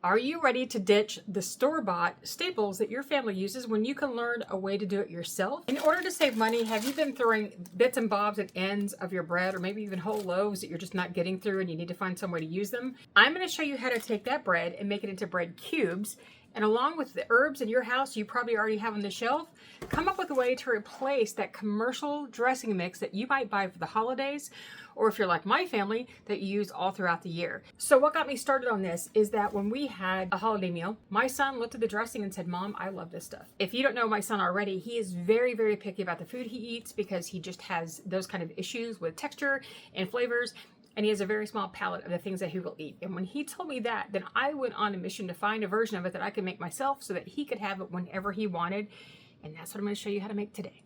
Are you ready to ditch the store-bought staples that your family uses when you can learn a way to do it yourself? In order to save money, have you been throwing bits and bobs at ends of your bread, or maybe even whole loaves that you're just not getting through and you need to find some way to use them? I'm going to show you how to take that bread and make it into bread cubes. And along with the herbs in your house you probably already have on the shelf, come up with a way to replace that commercial dressing mix that you might buy for the holidays, or if you're like my family, that you use all throughout the year. So what got me started on this is that when we had a holiday meal, my son looked at the dressing and said, "Mom, I love this stuff." If you don't know my son already, he is very, very picky about the food he eats because he just has those kind of issues with texture and flavors. And he has a very small palate of the things that he will eat. And when he told me that, then I went on a mission to find a version of it that I could make myself so that he could have it whenever he wanted. And that's what I'm going to show you how to make today.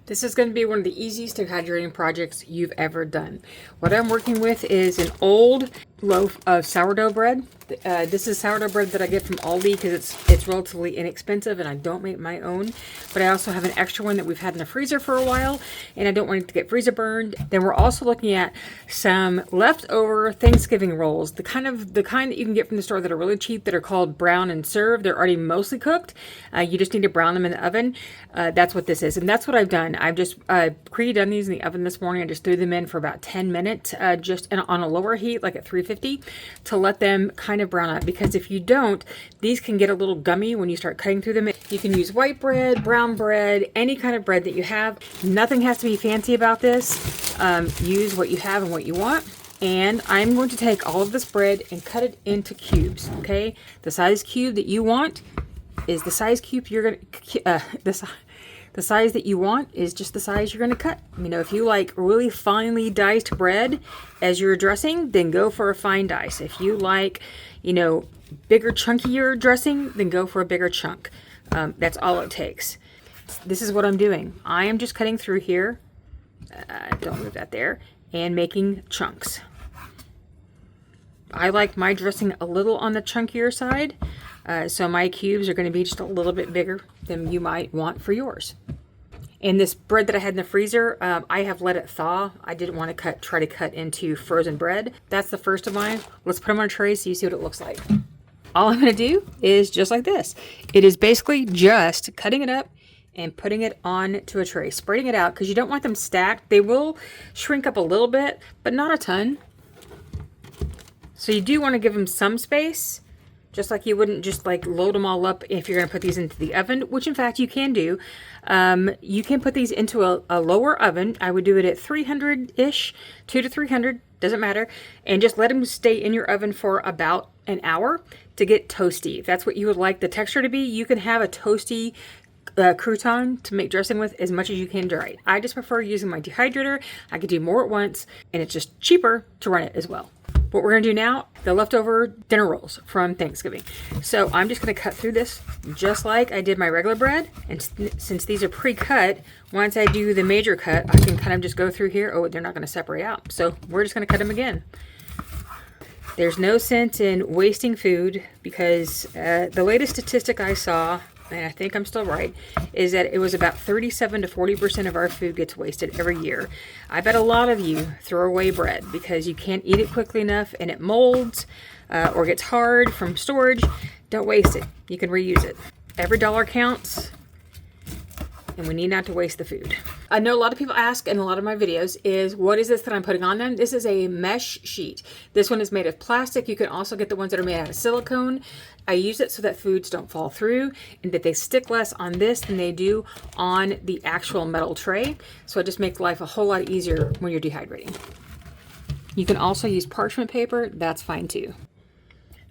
This is going to be one of the easiest dehydrating projects you've ever done. What I'm working with is an old loaf of sourdough bread. This is sourdough bread that I get from Aldi because it's relatively inexpensive and I don't make my own. But I also have an extra one that we've had in the freezer for a while and I don't want it to get freezer burned. Then we're also looking at some leftover Thanksgiving rolls, the kind that you can get from the store that are really cheap, that are called brown and serve. They're already mostly cooked. You just need to brown them in the oven. That's what this is, and that's what I've done. I've just pre-done these in the oven this morning. I just threw them in for about 10 minutes, just on a lower heat, like at 350, to let them kind of brown up. Because if you don't, these can get a little gummy when you start cutting through them. You can use white bread, brown bread, any kind of bread that you have. Nothing has to be fancy about this. Use what you have and what you want. And I'm going to take all of this bread and cut it into cubes. Okay, the size cube that you want is the size cube you're gonna the size that you want is just the size you're going to cut. You know, if you like really finely diced bread as your dressing, then go for a fine dice. If you like, you know, bigger, chunkier dressing, then go for a bigger chunk. That's all it takes. This is what I'm doing. I am just cutting through here. Don't move that there. And making chunks. I like my dressing a little on the chunkier side. So my cubes are going to be just a little bit bigger than you might want for yours. And this bread that I had in the freezer, I have let it thaw. I didn't want to try to cut into frozen bread. That's the first of mine. Let's put them on a tray so you see what it looks like. All I'm going to do is just like this. It is basically just cutting it up and putting it onto a tray, spreading it out because you don't want them stacked. They will shrink up a little bit, but not a ton. So you do want to give them some space, just like you wouldn't just like load them all up if you're going to put these into the oven, which in fact you can do. You can put these into a lower oven. I would do it at 300-ish, 200 to 300, doesn't matter. And just let them stay in your oven for about an hour to get toasty. If that's what you would like the texture to be, you can have a toasty crouton to make dressing with as much as you can dry. I just prefer using my dehydrator. I could do more at once and it's just cheaper to run it as well. What we're going to do now, the leftover dinner rolls from Thanksgiving. So I'm just going to cut through this just like I did my regular bread. And since these are pre-cut, once I do the major cut, I can kind of just go through here. Oh, they're not going to separate out. So we're just going to cut them again. There's no sense in wasting food because the latest statistic I saw, and I think I'm still right, is that it was about 37 to 40% of our food gets wasted every year. I bet a lot of you throw away bread because you can't eat it quickly enough and it molds or gets hard from storage. Don't waste it. You can reuse it. Every dollar counts, and we need not to waste the food. I know a lot of people ask in a lot of my videos is, what is this that I'm putting on them? This is a mesh sheet. This one is made of plastic. You can also get the ones that are made out of silicone. I use it so that foods don't fall through and that they stick less on this than they do on the actual metal tray. So it just makes life a whole lot easier when you're dehydrating. You can also use parchment paper. That's fine too.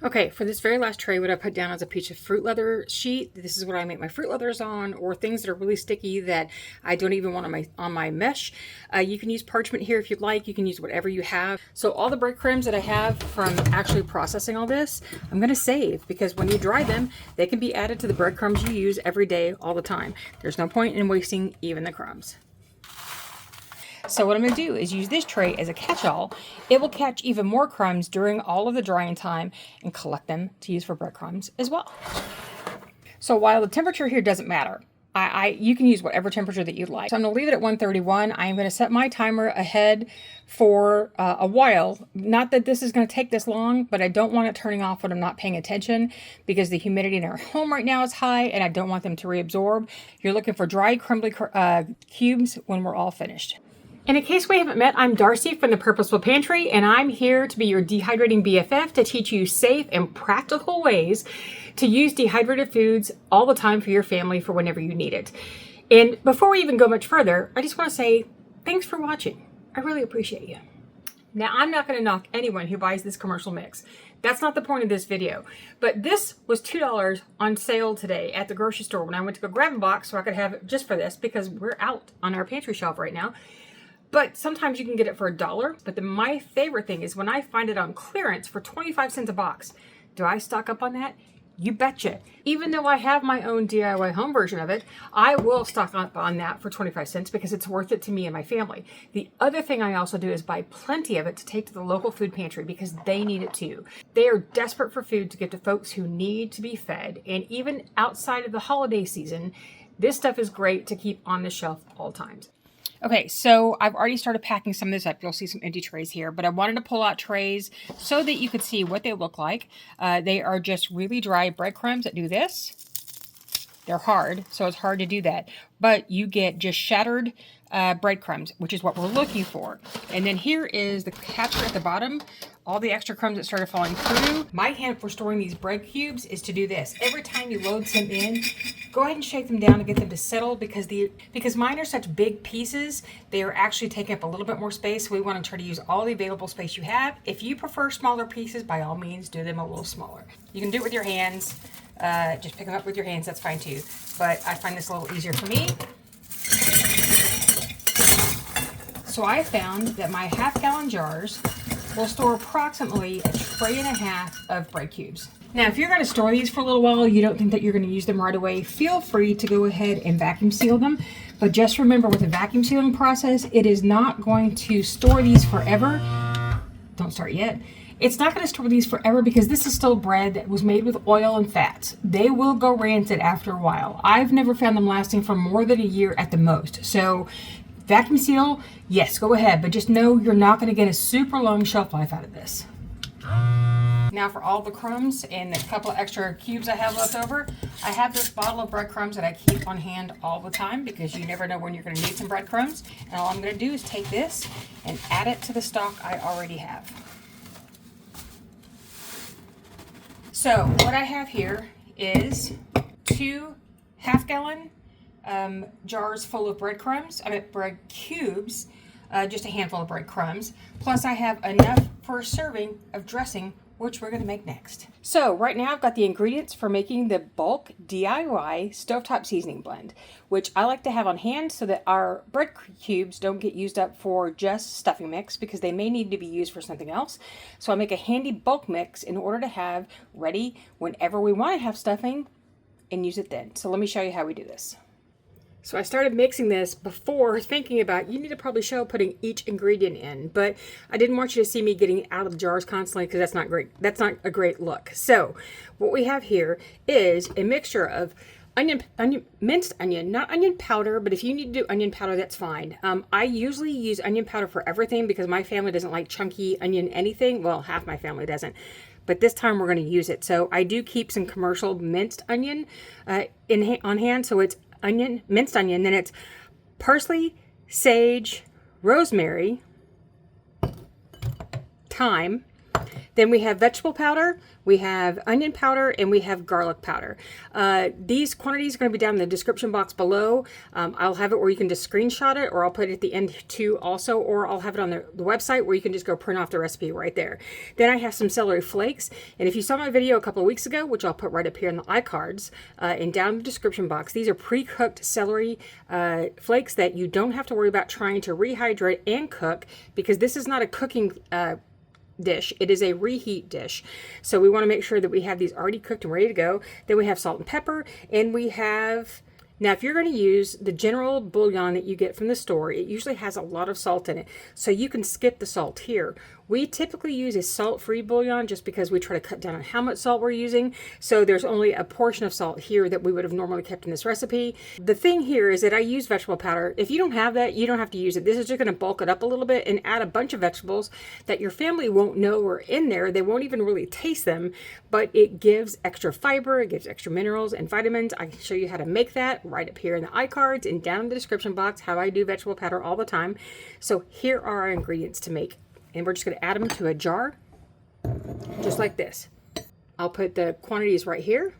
Okay, for this very last tray, what I put down is a piece of fruit leather sheet. This is what I make my fruit leathers on, or things that are really sticky that I don't even want on my mesh. You can use parchment here if you'd like. You can use whatever you have. So all the breadcrumbs that I have from actually processing all this, I'm going to save because when you dry them, they can be added to the breadcrumbs you use every day, all the time. There's no point in wasting even the crumbs. So what I'm going to do is use this tray as a catch-all. It will catch even more crumbs during all of the drying time and collect them to use for breadcrumbs as well. So while the temperature here doesn't matter, You can use whatever temperature that you'd like. So I'm going to leave it at 131. I'm going to set my timer ahead for a while. Not that this is going to take this long, but I don't want it turning off when I'm not paying attention because the humidity in our home right now is high and I don't want them to reabsorb. You're looking for dry, crumbly cubes when we're all finished. And in case we haven't met, I'm Darcy from the Purposeful Pantry, and I'm here to be your dehydrating BFF to teach you safe and practical ways to use dehydrated foods all the time for your family for whenever you need it. And before we even go much further, I just want to say thanks for watching. I really appreciate you. Now, I'm not going to knock anyone who buys this commercial mix. That's not the point of this video. But this was $2 on sale today at the grocery store when I went to go grab a box so I could have it just for this because we're out on our pantry shelf right now. But sometimes you can get it for $1. But my favorite thing is when I find it on clearance for 25 cents a box. Do I stock up on that? You betcha. Even though I have my own DIY home version of it, I will stock up on that for 25 cents because it's worth it to me and my family. The other thing I also do is buy plenty of it to take to the local food pantry because they need it too. They are desperate for food to give to folks who need to be fed. And even outside of the holiday season, this stuff is great to keep on the shelf all times. Okay, so I've already started packing some of this up. You'll see some empty trays here, but I wanted to pull out trays so that you could see what they look like. They are just really dry breadcrumbs that do this. They're hard, so it's hard to do that. But you get just shattered breadcrumbs, which is what we're looking for. And then here is the catcher at the bottom. All the extra crumbs that started falling through. My hand for storing these bread cubes is to do this. Every time you load some in, go ahead and shake them down to get them to settle because mine are such big pieces, they are actually taking up a little bit more space. So we want to try to use all the available space you have. If you prefer smaller pieces, by all means, do them a little smaller. You can do it with your hands. Just pick them up with your hands, that's fine too. But I find this a little easier for me. So I found that my half-gallon jars will store approximately a tray and a half of bread cubes. Now, if you're going to store these for a little while, you don't think that you're going to use them right away, feel free to go ahead and vacuum seal them. But just remember with the vacuum sealing process, it is not going to store these forever. Don't start yet. It's not going to store these forever because this is still bread that was made with oil and fats. They will go rancid after a while. I've never found them lasting for more than a year at the most. So vacuum seal, yes, go ahead, but just know you're not going to get a super long shelf life out of this. Now for all the crumbs and the couple of extra cubes I have left over, I have this bottle of breadcrumbs that I keep on hand all the time because you never know when you're going to need some breadcrumbs. And all I'm going to do is take this and add it to the stock I already have. So what I have here is 2 half-gallon jars full of breadcrumbs, bread cubes, just a handful of breadcrumbs. Plus I have enough for a serving of dressing, which we're going to make next. So right now I've got the ingredients for making the bulk DIY stovetop seasoning blend, which I like to have on hand so that our bread cubes don't get used up for just stuffing mix because they may need to be used for something else. So I make a handy bulk mix in order to have ready whenever we want to have stuffing and use it then. So let me show you how we do this. So I started mixing this before thinking about, you need to probably show putting each ingredient in, but I didn't want you to see me getting out of the jars constantly because that's not great. That's not a great look. So what we have here is a mixture of minced onion, not onion powder, but if you need to do onion powder, that's fine. I usually use onion powder for everything because my family doesn't like chunky onion anything. Well, half my family doesn't. But this time we're going to use it. So I do keep some commercial minced onion on hand. So it's minced onion, then it's parsley, sage, rosemary, thyme. Then we have vegetable powder, we have onion powder, and we have garlic powder. These quantities are going to be down in the description box below. I'll have it where you can just screenshot it, or I'll put it at the end too also, or I'll have it on the website where you can just go print off the recipe right there. Then I have some celery flakes, and if you saw my video a couple of weeks ago, which I'll put right up here in the iCards, and down in the description box, these are pre-cooked celery flakes that you don't have to worry about trying to rehydrate and cook, because this is not a cooking dish. It is a reheat dish. So we want to make sure that we have these already cooked and ready to go. Then we have salt and pepper, and we have, now if you're going to use the general bouillon that you get from the store, it usually has a lot of salt in it. So you can skip the salt here. We typically use a salt-free bouillon just because we try to cut down on how much salt we're using. So there's only a portion of salt here that we would have normally kept in this recipe. The thing here is that I use vegetable powder. If you don't have that, you don't have to use it. This is just going to bulk it up a little bit and add a bunch of vegetables that your family won't know are in there. They won't even really taste them, but it gives extra fiber, it gives extra minerals and vitamins. I can show you how to make that right up here in the iCards and down in the description box, how I do vegetable powder all the time. So here are our ingredients to make. And we're just going to add them to a jar, just like this. I'll put the quantities right here.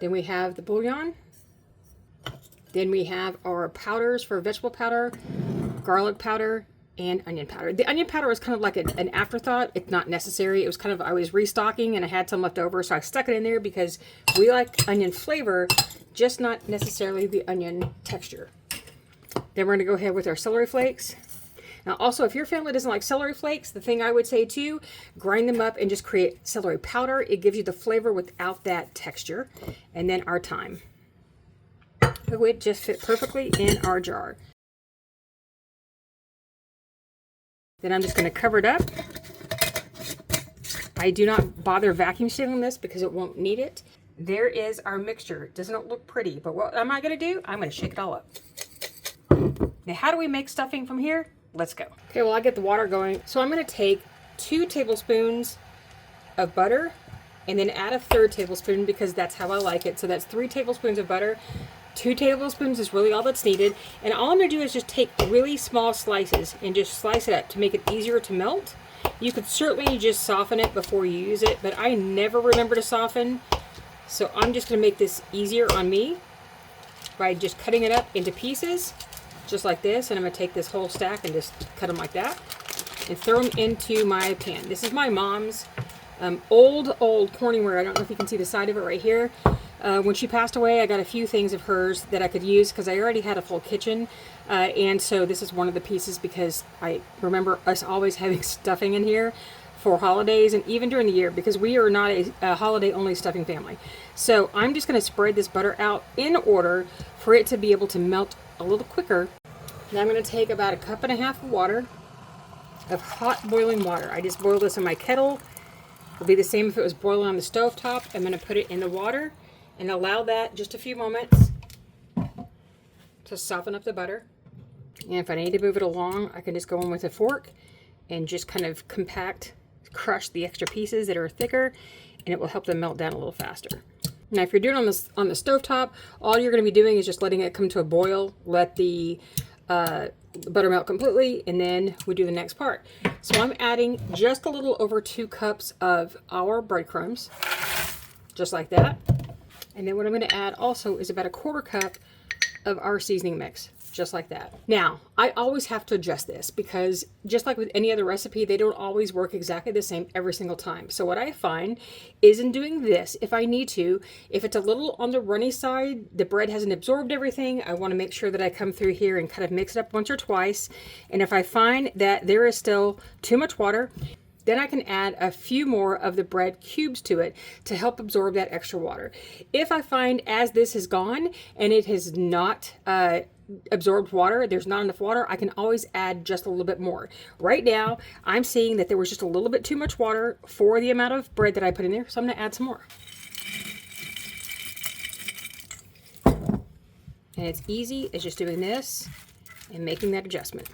Then we have the bouillon. Then we have our powders for vegetable powder, garlic powder, and onion powder. The onion powder was kind of like an afterthought. It's not necessary. It was kind of, I was restocking and I had some left over, so I stuck it in there because we like onion flavor, just not necessarily the onion texture. Then we're going to go ahead with our celery flakes. Now also, if your family doesn't like celery flakes, the thing I would say too, grind them up and just create celery powder. It gives you the flavor without that texture. And then our thyme. It would just fit perfectly in our jar. Then I'm just going to cover it up. I do not bother vacuum sealing this because it won't need it. There is our mixture. It doesn't look pretty, but what am I going to do? I'm going to shake it all up. Now, how do we make stuffing from here? Let's go. Okay, well, I get the water going. So I'm going to take 2 tablespoons of butter and then add a 3rd tablespoon because that's how I like it. So that's 3 tablespoons of butter. 2 tablespoons is really all that's needed. And all I'm going to do is just take really small slices and just slice it up to make it easier to melt. You could certainly just soften it before you use it, but I never remember to soften. So I'm just going to make this easier on me by just cutting it up into pieces, just like this. And I'm going to take this whole stack and just cut them like that and throw them into my pan. This is my mom's old Corningware. I don't know if you can see the side of it right here. When she passed away, I got a few things of hers that I could use because I already had a full kitchen. And so this is one of the pieces because I remember us always having stuffing in here for holidays and even during the year because we are not a holiday-only stuffing family. So I'm just going to spread this butter out in order for it to be able to melt a little quicker. Now I'm going to take about 1.5 cups of water, of hot boiling water. I just boiled this in my kettle. It'll be the same if it was boiling on the stove top. I'm going to put it in the water and allow that just a few moments to soften up the butter. And if I need to move it along, I can just go in with a fork and just kind of crush the extra pieces that are thicker, and it will help them melt down a little faster. Now, if you're doing it on the stovetop, all you're going to be doing is just letting it come to a boil, let the butter melt completely, and then we do the next part. So I'm adding just a little over 2 cups of our breadcrumbs, just like that. And then what I'm going to add also is about 1/4 cup of our seasoning mix, just like that. Now, I always have to adjust this because just like with any other recipe, they don't always work exactly the same every single time. So what I find is in doing this, if I need to, if it's a little on the runny side, the bread hasn't absorbed everything, I want to make sure that I come through here and kind of mix it up once or twice. And if I find that there is still too much water, then I can add a few more of the bread cubes to it to help absorb that extra water. If I find as this has gone and it has not absorbed water, there's not enough water, I can always add just a little bit more. Right now, I'm seeing that there was just a little bit too much water for the amount of bread that I put in there, so I'm going to add some more. And it's easy, it's just doing this and making that adjustment.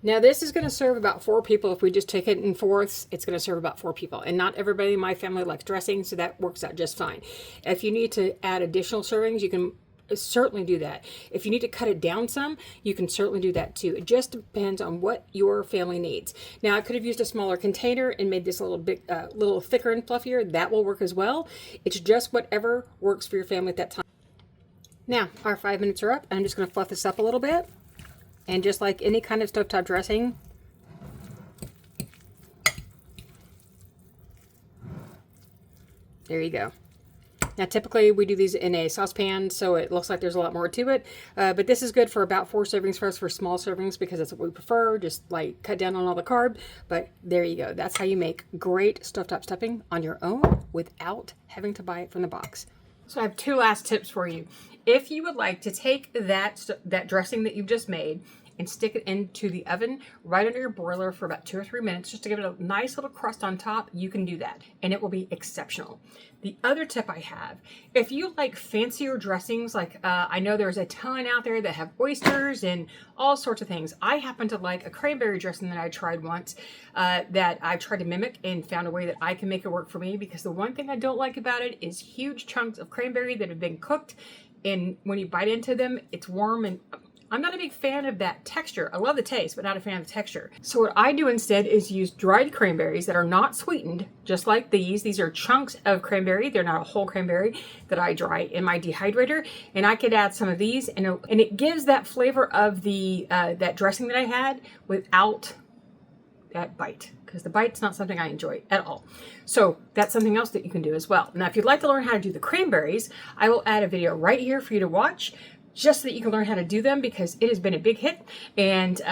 Now this is going to serve about 4 people. If we just take it in fourths, it's going to serve about 4 people. And not everybody in my family likes dressing, so that works out just fine. If you need to add additional servings, you can certainly do that. If you need to cut it down some, you can certainly do that too. It just depends on what your family needs. Now I could have used a smaller container and made this a little bit little thicker and fluffier. That will work as well. It's just whatever works for your family at that time. Now our 5 minutes are up, and I'm just going to fluff this up a little bit. And just like any kind of stovetop dressing, there you go. Now, typically we do these in a saucepan, so it looks like there's a lot more to it. But this is good for about 4 servings for us for small servings because that's what we prefer. Just like cut down on all the carb. But there you go. That's how you make great stovetop stuffing on your own without having to buy it from the box. So I have 2 last tips for you. If you would like to take that dressing that you've just made and stick it into the oven right under your broiler for about 2 or 3 minutes just to give it a nice little crust on top, you can do that and it will be exceptional. The other tip I have, if you like fancier dressings, like I know there's a ton out there that have oysters and all sorts of things. I happen to like a cranberry dressing that I tried once that I tried to mimic and found a way that I can make it work for me, because the one thing I don't like about it is huge chunks of cranberry that have been cooked, and when you bite into them, it's warm, and I'm not a big fan of that texture. I love the taste, but not a fan of the texture. So what I do instead is use dried cranberries that are not sweetened, just like these. These are chunks of cranberry. They're not a whole cranberry that I dry in my dehydrator. And I could add some of these, and it gives that flavor of the that dressing that I had without that bite, because the bite's not something I enjoy at all. So that's something else that you can do as well. Now, if you'd like to learn how to do the cranberries, I will add a video right here for you to watch, just so that you can learn how to do them, because it has been a big hit, and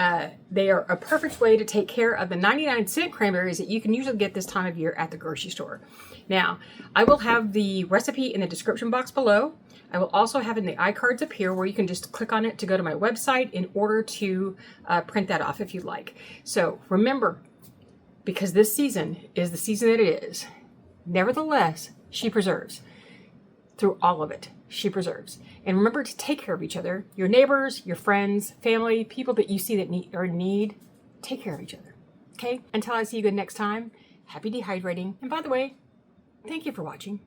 they are a perfect way to take care of the 99-cent cranberries that you can usually get this time of year at the grocery store. Now, I will have the recipe in the description box below. I will also have it in the iCards up here, where you can just click on it to go to my website in order to print that off if you'd like. So remember, because this season is the season that it is, nevertheless, she preserves. Through all of it, she preserves. And remember to take care of each other, your neighbors, your friends, family, people that you see that need or need. Take care of each other. Okay? Until I see you again next time, happy dehydrating. And by the way, thank you for watching.